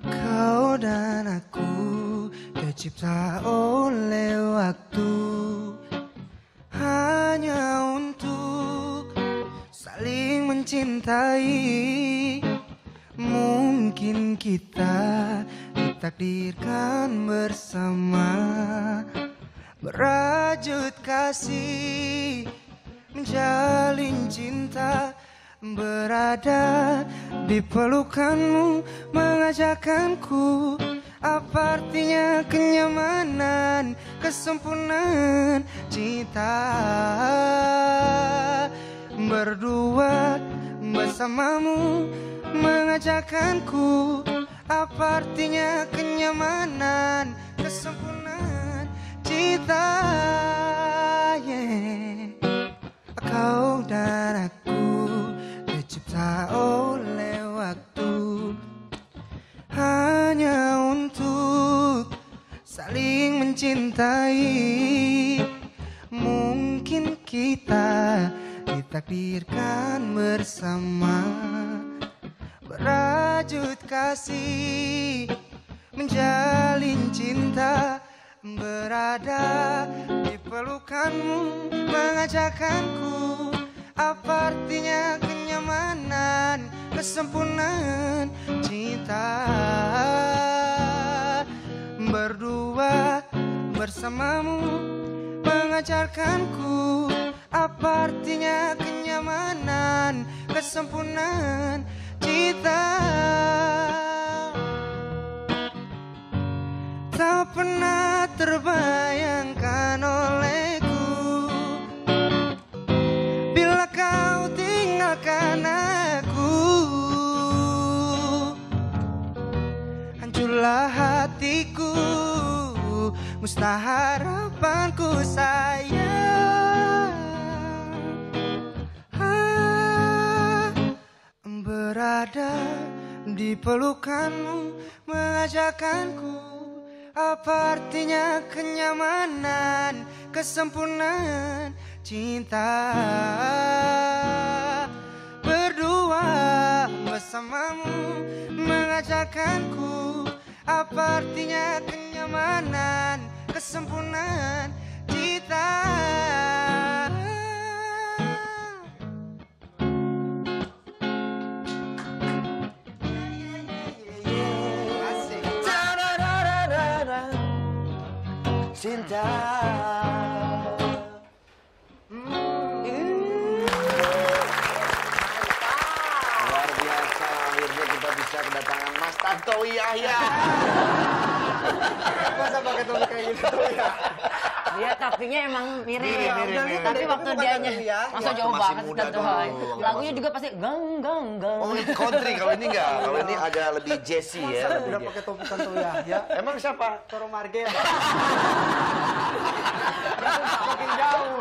Kau dan aku tercipta oleh waktu, hanya untuk saling mencintai. Mungkin kita ditakdirkan bersama, merajut kasih, menjalin cinta, berada di pelukanmu, mengajakkanku. Apa artinya kenyamanan, kesempurnaan cinta? Berdua bersamamu, mengajakkanku. Apa artinya kenyamanan, kesempurnaan cinta? Yeah. Kau dan aku tercipta oleh waktu, hanya untuk saling mencintai. Mungkin kita ditakdirkan bersama, merajut kasih, menjalin cinta, berada di pelukanmu, mengajakkanku. Apa artinya kenyamanan, kesempurnaan cinta? Berdua bersamamu, mengajarkanku. Apa artinya kenyamanan, kesempurnaan cinta? Tak pernah terbayangkan olehku bila kau tinggalkan aku. Hancurlah hatiku, musnah harapanku sayang. Berada di pelukanmu, mengajakkanku. Apa artinya kenyamanan, kesempurnaan cinta? Berdua bersamamu, mengajakkanku. Apa artinya kenyamanan, kesempurnaan cinta? Cinta. Luar biasa, akhirnya kita bisa kedatangan Mas Tantowi Yahya. Masa pakai topi kayak gitu ya? Dia tapinya emang mirip. Mirip. Tapi waktu dianya masa jauh Masih banget muda kan Tuhan. dulu. Lagunya juga pasti gang gang gang. Oh, ini country, kalau ini enggak. Kalau ini agak lebih jazzy ya. Udah pakai topi Tantowi ya? Emang siapa? Toro Marge. Makin jauh.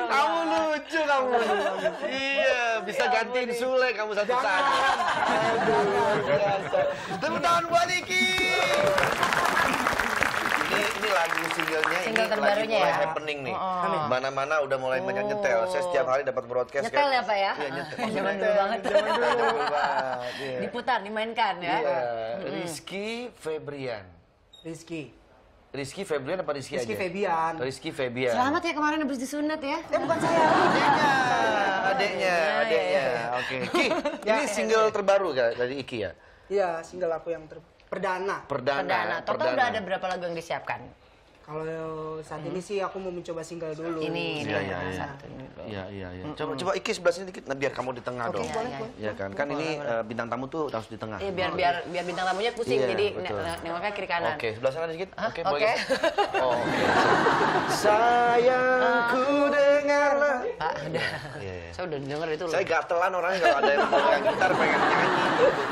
Kamu lucu kamu. Iya, bisa gantiin Sule kamu satu saat. Luar biasa. Tepuk tangan buat Iki. Ini lagu singlenya, ini lagi terbarunya mulai ya? happening nih. Mana-mana udah mulai banyak nyetel. Saya setiap hari dapat broadcast. Nyetel ya Pak ya? Iya, nyetel. Zaman dulu banget. Zaman dulu banget. Iya. Diputar, dimainkan ya. Iya. Rizky Febrian. Rizky Febrian apa Rizky aja? Rizky Febian. Rizky Febian. Selamat ya kemarin habis disunat ya. Bukan saya. Adeknya. Oke. Ki, ini single terbaru dari Iki ya? Iya, single aku yang perdana. Perdana. Total udah ada berapa lagu yang disiapkan? Kalau saat ini sih aku mau mencoba single dulu. Ini Iya. satu. Iya. Coba Iki sebelah sini dikit, nah biar kamu di tengah dong. boleh. Iya kan? Kan ini bintang tamu tuh harus di tengah. Iya biar bintang tamunya pusing Iya, jadi betul. nengoknya kiri kanan. Oke, sebelah sana dikit. Oke, Oke. boleh. Oke. Sayangku dengarlah. Pak, udah. Iya. Saya udah denger itu loh. Saya gatelan orangnya kalau ada yang pegang gitar pengen nyanyi.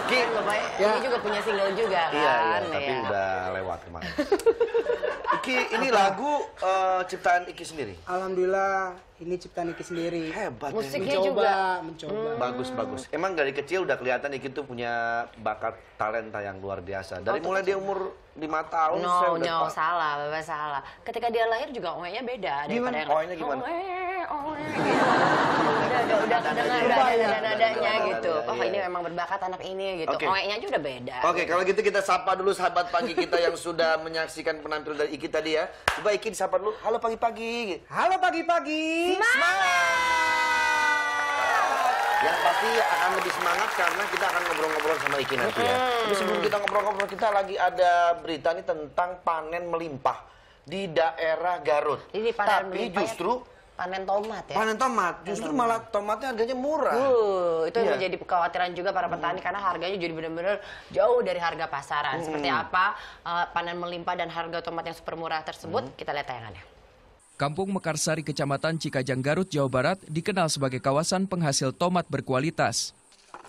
Ki, Bapak ini juga punya single juga kan. iya, tapi udah lewat kemarin. Iki, ini lagu ciptaan Iki sendiri? Alhamdulillah, ini ciptaan Iki sendiri. Hebat ya. Musiknya juga. Mencoba. Bagus, bagus. Emang dari kecil udah kelihatan Iki tuh punya bakat talenta yang luar biasa. Dari mulai dia umur 5 tahun, saya udah No, salah, Bapak salah. Ketika dia lahir juga oe-nya beda daripada yang Oe-nya gimana? Oe, gitu. Udah kedengar ada nadanya gitu. Oh, ini memang berbakat anak ini gitu. Oke. Oe-nya aja udah beda. Oke, kalau gitu kita sapa dulu sahabat pagi kita yang sudah menyaksikan penampilan dari Iki tadi ya. Coba Iki disapa dulu. Halo pagi-pagi. Halo pagi-pagi. Yang pasti akan lebih semangat karena kita akan ngobrol-ngobrol sama Iki nanti ya. Tapi sebelum kita ngobrol-ngobrol, kita lagi ada berita nih tentang panen melimpah di daerah Garut. Ini panen Tapi melimpahnya justru panen tomat ya. panen tomat, justru malah tomatnya harganya murah. Itu Iya. menjadi kekhawatiran juga para petani karena harganya jadi benar-benar jauh dari harga pasaran. Seperti apa panen melimpah dan harga tomat yang super murah tersebut, kita lihat tayangannya. Kampung Mekarsari, Kecamatan Cikajang, Garut, Jawa Barat dikenal sebagai kawasan penghasil tomat berkualitas.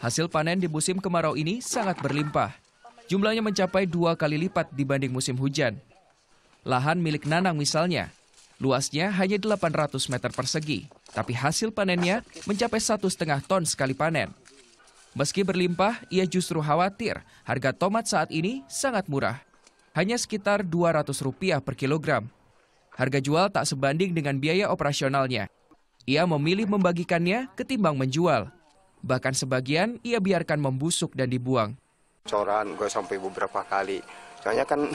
Hasil panen di musim kemarau ini sangat berlimpah. Jumlahnya mencapai 2 kali lipat dibanding musim hujan. Lahan milik Nanang misalnya, luasnya hanya 800 meter persegi, tapi hasil panennya mencapai 1,5 ton sekali panen. Meski berlimpah, ia justru khawatir harga tomat saat ini sangat murah, hanya sekitar Rp200 per kilogram. Harga jual tak sebanding dengan biaya operasionalnya. Ia memilih membagikannya ketimbang menjual. Bahkan sebagian ia biarkan membusuk dan dibuang. Coran gue sampai beberapa kali. Soalnya kan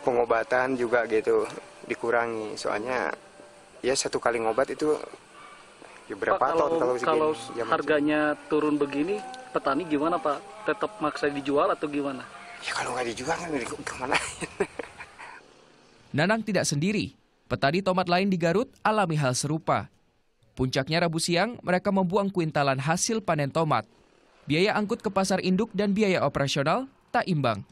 pengobatan juga gitu dikurangi. Soalnya ya 1 kali ngobat itu ya berapa Pak, ton kalau kalau segini. harganya turun begini, petani gimana Pak? Tetap maksa dijual atau gimana? Ya kalau nggak dijual kan kemana? Nanang tidak sendiri. Petani tomat lain di Garut alami hal serupa. Puncaknya Rabu siang, mereka membuang kuintalan hasil panen tomat. Biaya angkut ke pasar induk dan biaya operasional tak imbang.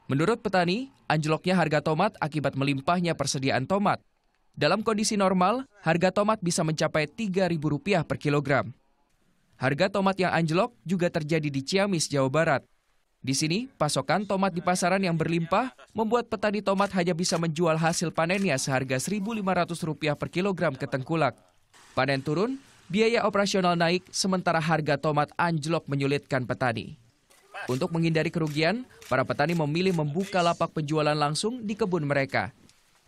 Menurut petani, anjloknya harga tomat akibat melimpahnya persediaan tomat. Dalam kondisi normal, harga tomat bisa mencapai Rp3.000 per kilogram. Harga tomat yang anjlok juga terjadi di Ciamis, Jawa Barat. Di sini, pasokan tomat di pasaran yang berlimpah membuat petani tomat hanya bisa menjual hasil panennya seharga Rp1.500 per kilogram ke tengkulak. Panen turun, biaya operasional naik, sementara harga tomat anjlok menyulitkan petani. Untuk menghindari kerugian, para petani memilih membuka lapak penjualan langsung di kebun mereka.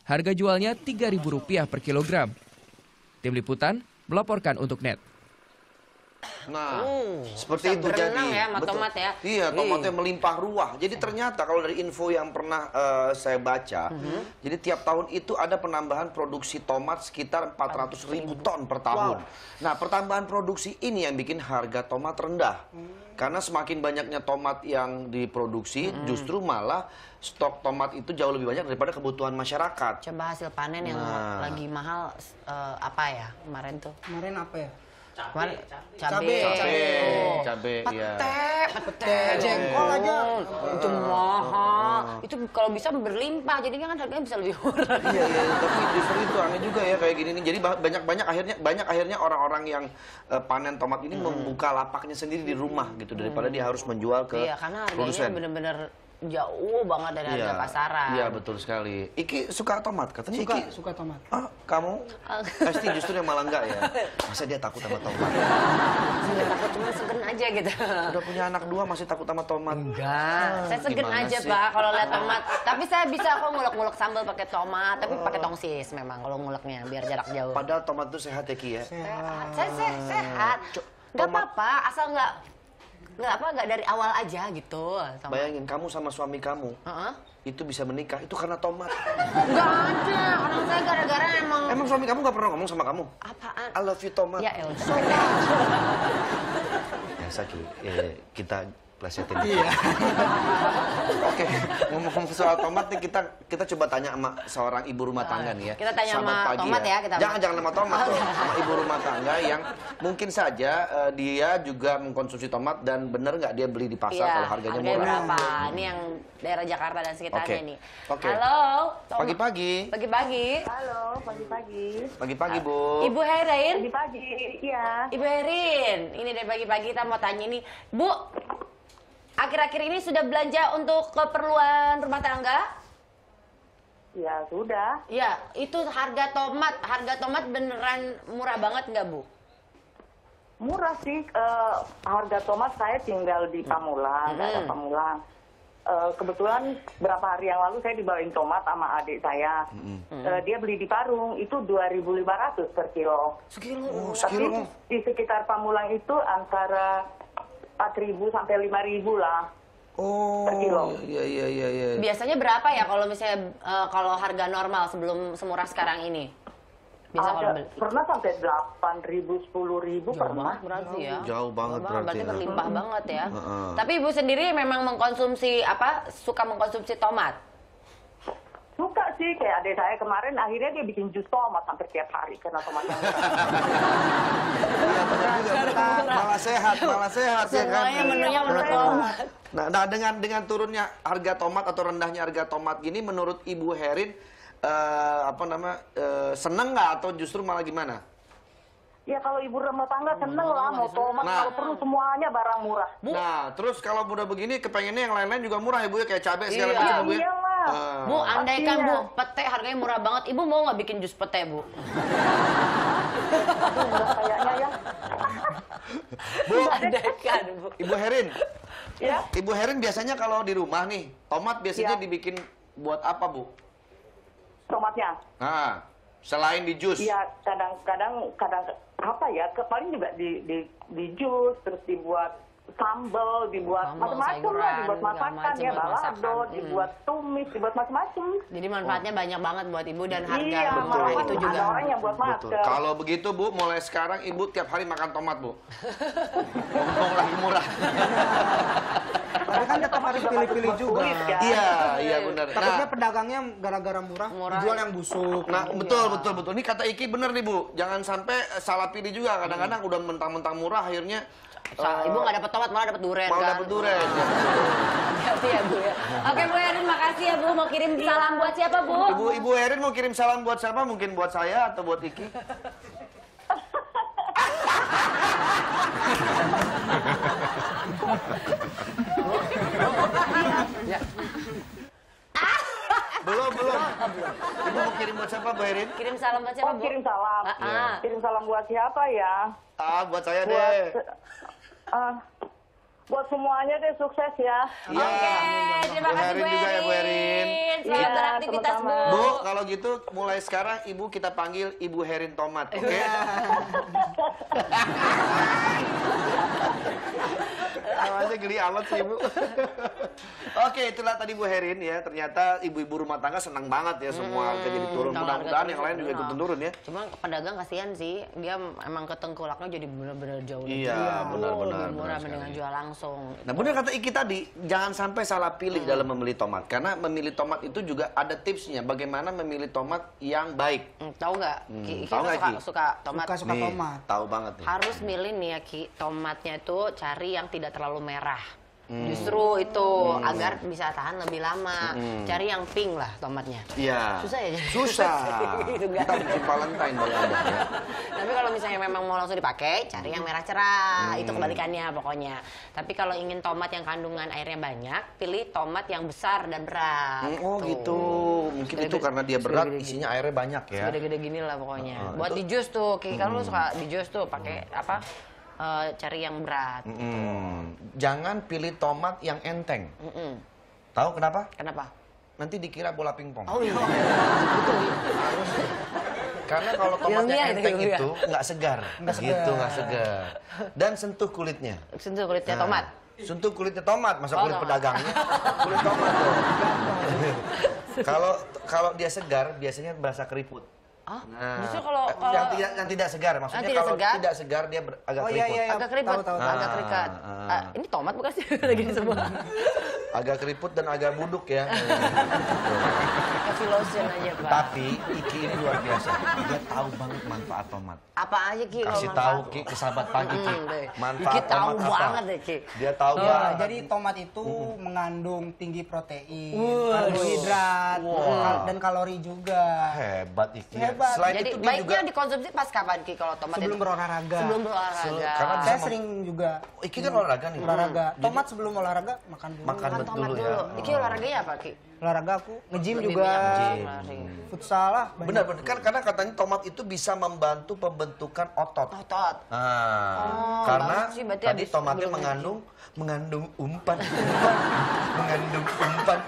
Harga jualnya Rp3.000 per kilogram. Tim Liputan melaporkan untuk NET. Nah, seperti bisa itu berenang jadi. ya sama Betul. tomat ya. Iya, tomatnya melimpah ruah. Jadi ternyata kalau dari info yang pernah saya baca, jadi tiap tahun itu ada penambahan produksi tomat sekitar 400.000 ton per tahun. Nah, pertambahan produksi ini yang bikin harga tomat rendah. Karena semakin banyaknya tomat yang diproduksi, justru malah stok tomat itu jauh lebih banyak daripada kebutuhan masyarakat. Coba hasil panen yang lagi mahal apa ya kemarin tuh? Kemarin apa ya? Kemarin Cabe. Iya. Pete, jengkol aja. Itu mahal. Itu kalau bisa berlimpah, jadinya kan harganya bisa lebih murah. Iya, tapi justru itu aneh juga ya kayak gini nih. Jadi banyak akhirnya orang-orang yang panen tomat ini membuka lapaknya sendiri di rumah gitu daripada dia harus menjual ke Iya, karena harganya produsen. bener-bener jauh banget dari harga pasaran. Iya, betul sekali. Iki suka tomat katanya. Iki Suka tomat. Ah, kamu? Pasti justru yang malah enggak ya. Masa dia takut sama tomat? Saya takut cuma segen aja gitu. Udah punya anak 2 masih takut sama tomat. Enggak, saya segen Gimana aja sih? Pak kalau lihat tomat. Tapi saya bisa kok ngulek-ngulek sambal pakai tomat, tapi pakai tongsis memang kalau nguleknya biar jarak jauh. Padahal tomat itu sehat ya Ki ya. Sehat, saya sehat. Nggak apa-apa, asal nggak dari awal aja gitu. Bayangin kamu sama suami kamu Heeh. itu bisa menikah itu karena tomat. Nggak ada, orang saya gara-gara emang. Emang suami kamu nggak pernah ngomong sama kamu? Apaan? I love you tomat. Ya elah. Biasa Ki, kita plesetin. Iya. Oke, ngomong soal tomat nih kita coba tanya sama seorang ibu rumah tangga nih ya. Kita tanya Selamat sama pagi tomat ya, kita. Jangan sama tomat tuh, sama ibu rumah tangga yang mungkin saja dia juga mengkonsumsi tomat dan bener nggak dia beli di pasar kalau harganya murah. Berapa? Ini yang daerah Jakarta dan sekitarnya Oke. nih. Oke. Halo. Pagi-pagi. Pagi-pagi. Halo, pagi-pagi. Pagi-pagi, Bu. Ibu Herin. Pagi-pagi, iya. Ibu Herin, ini dari pagi-pagi kita mau tanya nih, Bu. Akhir-akhir ini sudah belanja untuk keperluan rumah tangga? Ya sudah. Ya, itu harga tomat beneran murah banget nggak Bu? Murah sih. Harga tomat saya tinggal di Pamulang, daerah Pamulang. Kebetulan berapa hari yang lalu saya dibawain tomat sama adik saya. Dia beli di Parung itu 2.500 per kilo. Sekilo. Tapi di sekitar Pamulang itu antara 4.000 sampai 5.000 lah. Oh, per kilo. iya. Biasanya berapa ya kalau misalnya kalau harga normal sebelum semurah sekarang ini? Biasa kalau beli. Pernah sampai 8.000, 10.000 pernah. Berarti ya. Jauh banget berarti ya. berlimpah banget ya. Tapi Ibu sendiri memang suka mengkonsumsi tomat? Suka sih, kayak adik saya kemarin akhirnya dia bikin jus tomat hampir tiap hari karena tomatnya murah. Iya, benar juga. Malah sehat ya kan. Semuanya menunya menu tomat. Nah, dengan turunnya harga tomat atau rendahnya harga tomat gini, menurut Ibu Herin seneng nggak atau justru malah gimana? Ya kalau ibu rumah tangga seneng lah mau tomat, kalau perlu semuanya barang murah. Nah, terus kalau udah begini kepengennya yang lain-lain juga murah ya Bu ya, kayak cabai segala Iya. macam Bu ya. Iyalah. Bu, andaikan Pastinya. Bu, pete harganya murah banget, Ibu mau nggak bikin jus pete Bu? Udah kayaknya ya. Bu, Andaikan Bu. Ibu Herin. Ya. Ibu Herin biasanya kalau di rumah nih, tomat biasanya Ya. dibikin buat apa Bu? Tomatnya. Nah, selain di jus. Iya, kadang apa ya? Paling juga di jus, terus dibuat sambal, dibuat Sambal, macam-macam lah, sayuran, dibuat segala masakan macam ya, buat masakan. balado, dibuat tumis, dibuat macam-macam. Jadi manfaatnya banyak banget buat Ibu dan harga Iya, murah malahan itu juga. ada orang yang buat Betul. masker. Kalau begitu Bu, mulai sekarang Ibu tiap hari makan tomat Bu. Ngomong lagi murah. Tapi kan tetap harus pilih-pilih juga. Sulit, ya. Iya benar. Takutnya pedagangnya gara-gara murah, jual yang busuk. Nah, betul. Ini kata Iki bener nih Bu. Jangan sampai salah pilih juga. Kadang-kadang udah mentang-mentang murah akhirnya Ibu nggak dapat tomat, malah dapat duren mau kan? dapet duren. Hati ya Bu ya. Oke Bu Erin, makasih ya Bu. Mau kirim salam buat siapa Bu? Ibu Herin mau kirim salam buat siapa? Mungkin buat saya atau buat Iki? Belum. Ibu mau kirim buat siapa, Bu Herin? Kirim salam buat siapa Oh, Bu? kirim salam. Ah. Kirim salam buat siapa ya? Buat saya Buat deh. buat semuanya deh sukses ya. Iya. Oke, terima Bu kasih Herin Bu juga ya, Bu Herin. Erin. Selamat Iya, beraktivitas Bu. sama-sama. Bu, kalau gitu mulai sekarang Ibu kita panggil Ibu Herin Tomat, oke? Namanya geli amat sih Ibu. Oke, itulah tadi Bu Herin ya. Ternyata ibu-ibu rumah tangga senang banget ya semua harga jadi turun. kalau Mudah-mudahan harga yang lain juga ikutin turun ya. Cuma pedagang kasihan sih, dia emang ketengkulaknya jadi bener-bener jauh lebih Iya, benar-benar, lebih murah benar mendingan sekali. jual langsung. Nah benar kata Iki tadi, jangan sampai salah pilih dalam memilih tomat. Karena memilih tomat itu juga ada tipsnya. Bagaimana memilih tomat yang baik. Tahu nggak? Ki tahu nggak, Ki? suka tomat. Suka Nih, tomat. tahu banget nih. Harus milih nih ya Ki, tomatnya itu cari yang tidak terlalu merah. Justru itu agar bisa tahan lebih lama. Cari yang pink lah tomatnya. Iya. Susah ya? Susah. Gitu kan? Kita bikin Valentine dari Anda ya. Tapi kalau misalnya memang mau langsung dipakai, cari yang merah cerah. Itu kebalikannya pokoknya. Tapi kalau ingin tomat yang kandungan airnya banyak, pilih tomat yang besar dan berat. Oh Tuh. gitu. Mungkin Segede- itu karena dia berat, segede-gede isinya airnya banyak ya. Gede-gede gini lah pokoknya. Buat di jus tuh, Ki, kalau lu suka di jus tuh pakai apa? Cari yang berat. Jangan pilih tomat yang enteng. Mm-mm. Tahu kenapa? Kenapa? Nanti dikira bola pingpong. Oh iya. Karena kalau tomat Ilmiah yang itu, enteng ilmiah. itu nggak segar. Gitu, nggak segar. Dan sentuh kulitnya. Sentuh kulitnya Nah, tomat. Sentuh kulitnya tomat, masa Oh, kulit tomat. pedagangnya? Kulit tomat dong. Kalau dia segar, biasanya berasa keriput. Ah, Nah, justru kalau yang tidak segar, maksudnya tidak kalau segar? tidak segar dia agak Oh, keriput. iya. agak keriput, Tahu. agak kerikat. Ini tomat bukan sih lagi semua. Agak keriput dan agak buduk ya. Kasih lotion aja, Pak. Tapi Iki ini luar biasa. Dia tahu banget manfaat tomat. Apa aja Ki kalau Kasih manfaat? tahu Ki ke sahabat pagi Ki. deh. Manfaat Ki tahu tomat apa? banget deh Ki. Dia tahu Ya, banget. jadi tomat itu mengandung tinggi protein, Waduh. karbohidrat, dan kalori juga. Hebat Iki. Hebat. Selain Jadi itu dia juga baiknya dikonsumsi pas kapan Ki kalau tomat Sebelum itu? berolahraga. Sebelum berolahraga. karena bisa Saya sering juga Iki kan olahraga nih. olahraga. Tomat sebelum olahraga makan dulu. Makan Makan betul tomat ya. dulu. Iki olahraganya apa Ki? olahraga aku nge-gym Lebih juga, banyak lari. futsal lah. banyak. Benar, kan karena katanya tomat itu bisa membantu pembentukan otot. Otot. Karena bagus sih, berarti tadi habis tomatnya sebelum mengandung umpan, mengandung umpan.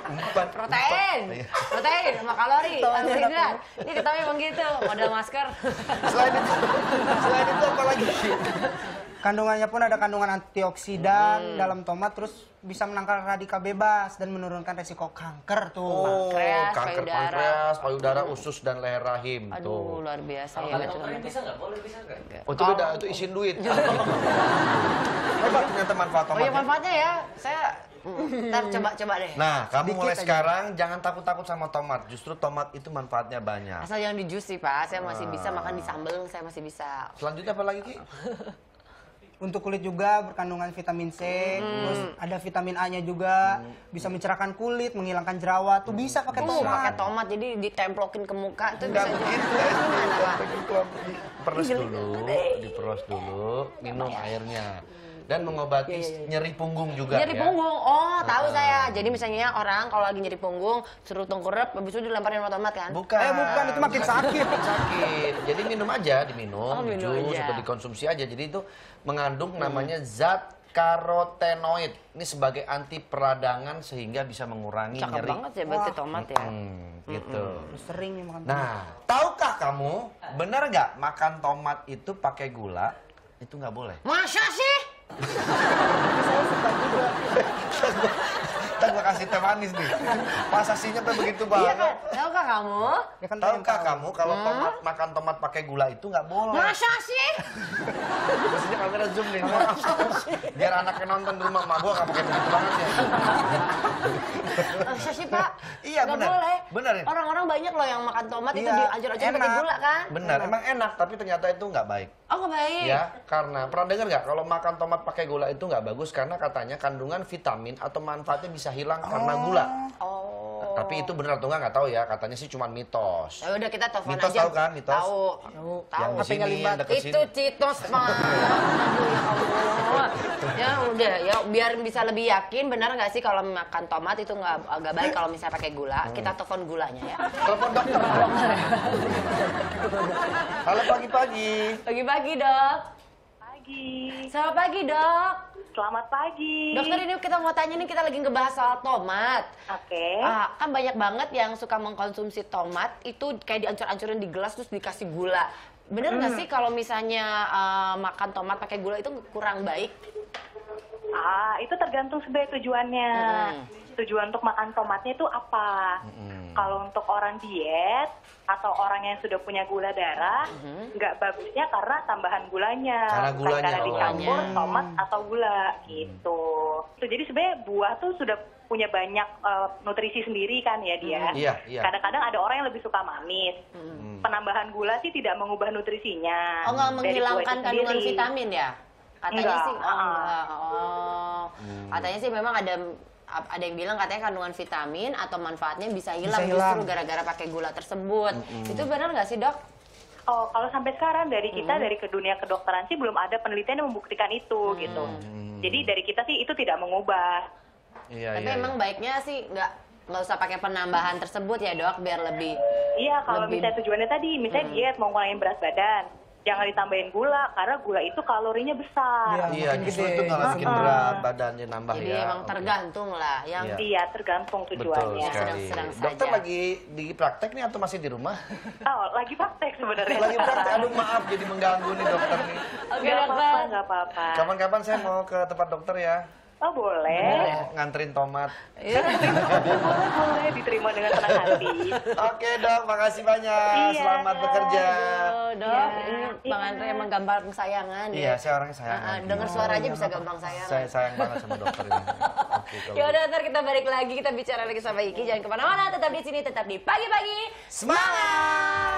Protein sama kalori, karbohidrat. Ini ketahui emang gitu, model masker. Selain itu apa lagi? Kandungannya pun ada kandungan antioksidan dalam tomat, terus bisa menangkal radikal bebas dan menurunkan resiko kanker tuh. Oh, Pankreas, kanker payudara. pankreas, payudara, usus dan leher rahim Aduh, tuh. luar biasa ya. bisa nggak? Boleh bisa nggak? Oh, itu beda, itu isin duit. Hebat ternyata manfaat Oh iya tomatnya. manfaatnya ya, saya ntar coba deh. Nah, kamu Sedikit mulai aja. sekarang jangan takut-takut sama tomat. Justru tomat itu manfaatnya banyak. Asal jangan di jus sih Pak, saya masih bisa makan di sambal, saya masih bisa. Selanjutnya apa lagi, Ki? Untuk kulit juga berkandungan vitamin C, terus ada vitamin A-nya juga, bisa mencerahkan kulit, menghilangkan jerawat, tuh bisa pakai Tuh tomat. pakai tomat jadi ditemplokin ke muka itu Enggak bisa begitu, Gimana, Pak? Diperes dulu, minum airnya. Dan mengobati nyeri punggung juga Nyeri ya. punggung, oh tahu saya. Jadi misalnya orang kalau lagi nyeri punggung suruh tengkurap, habis itu dilemparin sama tomat kan? Bukan. Bukan, itu makin sakit. Sakit. Jadi minum aja, diminum, Oh, minum jus aja. atau dikonsumsi aja. Jadi itu mengandung namanya zat karotenoid. Ini sebagai anti peradangan sehingga bisa mengurangi Cakep nyeri. banget ya berarti tomat ya. Gitu. Sering nih makan tomat. Nah, tahukah kamu benar nggak makan tomat itu pakai gula itu nggak boleh? Masa sih? Kita gua kasih teh manis nih. Pasasinya tuh begitu Iya banget. kan? Tahukah kamu? Ya kan Tahukah kamu kalau makan tomat pakai gula itu nggak boleh? Masa sih? Maksudnya kamera zoom nih. Biar anaknya nonton di rumah, mak gua nggak pakai begitu banget ya. Masa sih Pak? Iya, Nggak benar. boleh. Benar ya? Orang-orang banyak loh yang makan tomat itu Iya, diancur-ancurin pakai enak. gula kan? Benar, emang enak tapi ternyata itu nggak baik. Oh nggak baik. Ya, karena pernah dengar nggak kalau makan tomat pakai gula itu nggak bagus karena katanya kandungan vitamin atau manfaatnya bisa hilang karena gula. Oh. Tapi itu benar atau nggak tahu ya, katanya sih cuma mitos. Ya udah kita telepon Mitos aja. tahu kan, mitos? Tahu. Yang di sini, yang deket Itu sini. Citos, Pak. Aduh, ya Allah. Ya udah, ya biar bisa lebih yakin benar nggak sih kalau makan tomat itu nggak baik kalau misalnya pakai gula. Kita telepon gulanya ya. Telepon dokter. Halo pagi-pagi. Pagi-pagi, Dok. Pagi. Selamat pagi, Dok. Selamat pagi. Dokter, ini kita mau tanya nih, kita lagi ngebahas soal tomat. Oke. Kan banyak banget yang suka mengkonsumsi tomat itu kayak diancur-ancurin di gelas terus dikasih gula. Bener nggak sih kalau misalnya makan tomat pakai gula itu kurang baik? Itu tergantung sebenarnya tujuannya. Tujuan untuk makan tomatnya itu apa? Kalau untuk orang diet atau orang yang sudah punya gula darah, nggak bagusnya karena tambahan gulanya. Karena Bukan gulanya, karena oh. dicampur tomat atau gula gitu. Jadi sebenarnya buah tuh sudah punya banyak nutrisi sendiri kan ya dia. Iya, iya. Kadang-kadang ada orang yang lebih suka manis. Penambahan gula sih tidak mengubah nutrisinya. Oh, nggak dari buah menghilangkan itu kandungan sendiri. vitamin ya? Katanya Enggak, sih, enggak. Oh. Katanya sih memang ada yang bilang katanya kandungan vitamin atau manfaatnya bisa hilang justru gara-gara pakai gula tersebut. Itu benar nggak sih, Dok? Oh, kalau sampai sekarang dari kita dari ke dunia kedokteran sih belum ada penelitian yang membuktikan itu gitu. Jadi dari kita sih itu tidak mengubah. Iya, Tapi emang baiknya sih nggak usah pakai penambahan tersebut ya, Dok, biar lebih. Iya, kalau Lebih- misalnya tujuannya tadi, misalnya diet mau ngurangin berat badan, jangan ditambahin gula karena gula itu kalorinya besar. Iya, makin justru gede. itu nggak bikin berat badannya nambah Jadi ya. emang Oke. tergantung lah yang Iya. Iya, tergantung Betul tujuannya. sekali. Sedang-sedang Dokter saja. lagi di praktek nih atau masih di rumah? Oh, lagi praktek sebenarnya. Lagi praktek. Aduh maaf jadi mengganggu nih dokter nih. Oke, Nggak apa-apa, Dokter. nggak apa-apa. Kapan-kapan saya mau ke tempat dokter ya. Oh, boleh. Mau nganterin tomat. Boleh diterima dengan senang hati. Oke dok, makasih banyak. Iya. Selamat bekerja. Aduh, Dok, ini Bang Iya. Andre emang gambar kesayangan Iya, ya. saya orangnya sayang. Dengar suara aja bisa gampang sayangan. Saya sayang banget sama dokter ini. Oke, kalau Ya udah, ntar kita balik lagi, kita bicara lagi sama Iki. Jangan kemana-mana, tetap di sini, tetap di pagi-pagi. semangat.